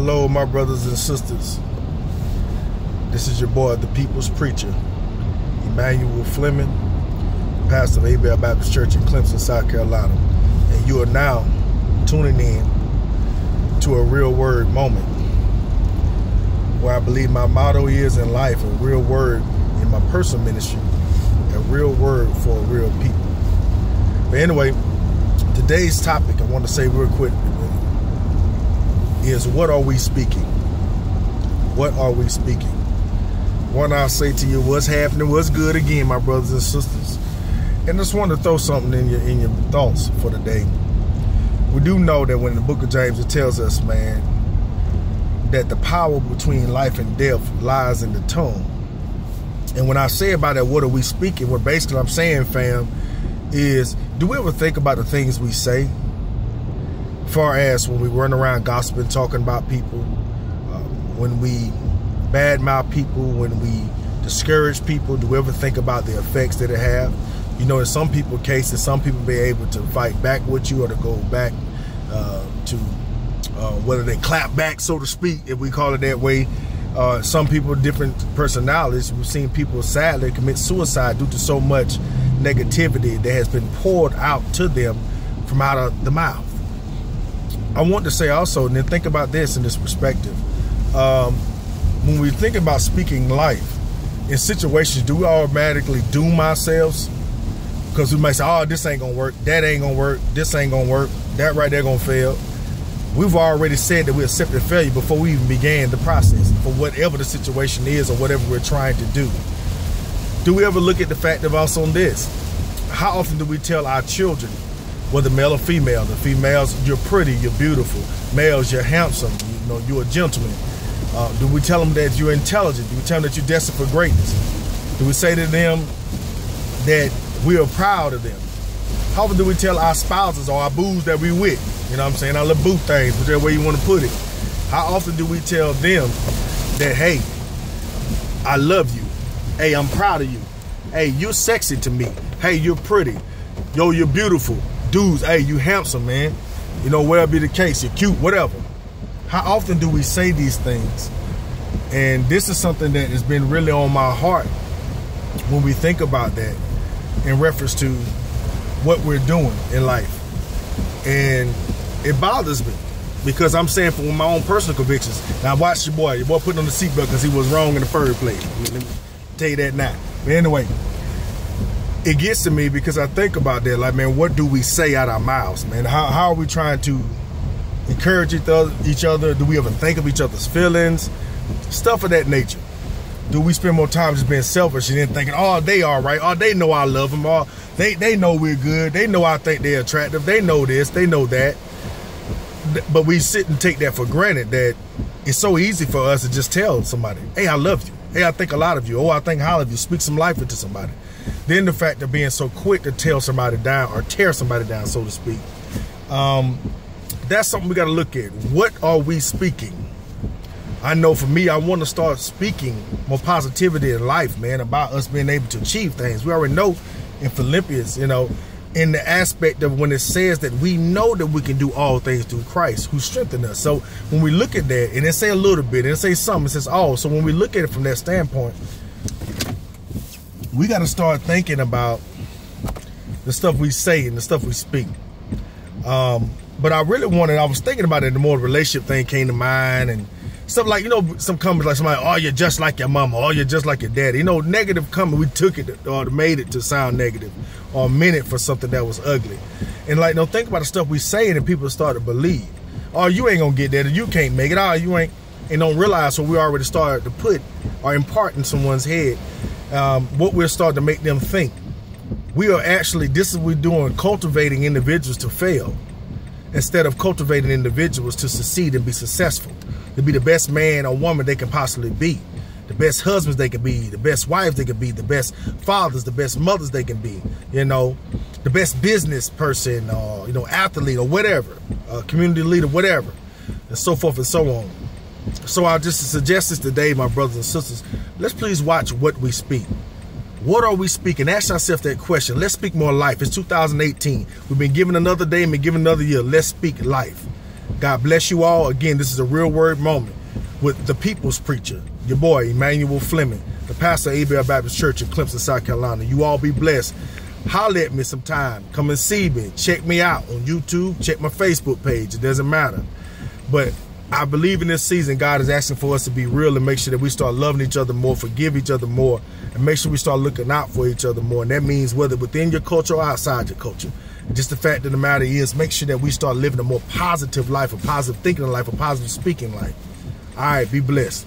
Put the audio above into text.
Hello, my brothers and sisters. This is your boy, the People's Preacher, Emanuel Flemming, pastor of Abel Baptist Church in Clemson, South Carolina. And you are now tuning in to a real word moment, where I believe my motto is in life, a real word in my personal ministry, a real word for real people. But anyway, today's topic, I want to say real quick, is what are we speaking? What are we speaking? When I say to you, what's happening, what's good again, my brothers and sisters. And I just want to throw something in your thoughts for the day. We do know that when in the book of James, it tells us, man, that the power between life and death lies in the tongue. And when I say about that, what are we speaking? What basically I'm saying, fam, is do we ever think about the things we say? Far as when we run around gossiping, talking about people, when we badmouth people, when we discourage people, do we ever think about the effects that it have? You know, in some people's cases, some people be able to fight back with you or to go back to whether they clap back, so to speak, if we call it that way. Some people, different personalities. We've seen people sadly commit suicide due to so much negativity that has been poured out to them from out of the mouth. I want to say also, and then think about this in this perspective. When we think about speaking life in situations, do we automatically doom ourselves? Because we might say, oh, this ain't gonna work, that ain't gonna work, this ain't gonna work, that right there gonna fail. We've already said that we accepted failure before we even began the process for whatever the situation is or whatever we're trying to do. Do we ever look at the fact of us on this? How often do we tell our children, whether male or female, the females, you're pretty, you're beautiful, males, you're handsome, you know, you're a gentleman. Do we tell them that you're intelligent? Do we tell them that you're destined for greatness? Do we say to them that we are proud of them? How often do we tell our spouses or our boos that we with? You know what I'm saying? Our little boo things, whichever way you want to put it. How often do we tell them that, hey, I love you. Hey, I'm proud of you. Hey, you're sexy to me. Hey, you're pretty. Yo, you're beautiful. Dudes, hey, you handsome, man. You know, whatever be the case, you're cute, whatever. How often do we say these things? And this is something that has been really on my heart when we think about that in reference to what we're doing in life. And it bothers me because I'm saying from my own personal convictions. Now watch your boy putting on the seatbelt because he was wrong in the first place. Let me tell you that now. But anyway, it gets to me because I think about that. Like, man, what do we say out our mouths, man? How are we trying to encourage each other? Do we ever think of each other's feelings? Stuff of that nature. Do we spend more time just being selfish and then thinking, oh, they all right, oh, they know I love them, or they know we're good, they know I think they're attractive, they know this, they know that. But we sit and take that for granted, that it's so easy for us to just tell somebody, hey, I love you, hey, I think a lot of you, oh, I think highly of you, speak some life into somebody. Then the fact of being so quick to tell somebody down or tear somebody down, so to speak. That's something we got to look at. What are we speaking? I know for me, I want to start speaking more positivity in life, man, about us being able to achieve things. We already know in Philippians, you know, in the aspect of when it says that we know that we can do all things through Christ who strengthened us. So when we look at that, and it say a little bit, and it say something, it says all. So when we look at it from that standpoint, we got to start thinking about the stuff we say and the stuff we speak. But I really wanted, I was thinking about it, the more relationship thing came to mind, and stuff like, you know, some comments like somebody, oh, you're just like your mama, or you're just like your daddy. You know, negative comment, we took it or made it to sound negative or meant it for something that was ugly. And like, no, think about the stuff we say and people start to believe. Oh, you ain't gonna get that, or you can't make it. Oh, you ain't, and don't realize what we already started to put or impart in someone's head, what we're starting to make them think. We are actually, this is what we're doing, cultivating individuals to fail instead of cultivating individuals to succeed and be successful, to be the best man or woman they can possibly be, the best husbands they can be, the best wives they can be, the best fathers, the best mothers they can be, you know, the best business person, or, you know, athlete or whatever, community leader, whatever, and so forth and so on. So I just suggest this today, my brothers and sisters, let's please watch what we speak. What are we speaking? Ask yourself that question. Let's speak more life. It's 2018. We've been given another day and been given another year. Let's speak life. God bless you all. Again, this is a Real Word Moment with the People's Preacher, your boy, Emanuel Flemming, the pastor of Abel Baptist Church in Clemson, South Carolina. You all be blessed. Holler at me sometime. Come and see me. Check me out on YouTube. Check my Facebook page. It doesn't matter. But I believe in this season, God is asking for us to be real and make sure that we start loving each other more, forgive each other more, and make sure we start looking out for each other more. And that means whether within your culture or outside your culture. And just the fact of the matter is, make sure that we start living a more positive life, a positive thinking life, a positive speaking life. All right, be blessed.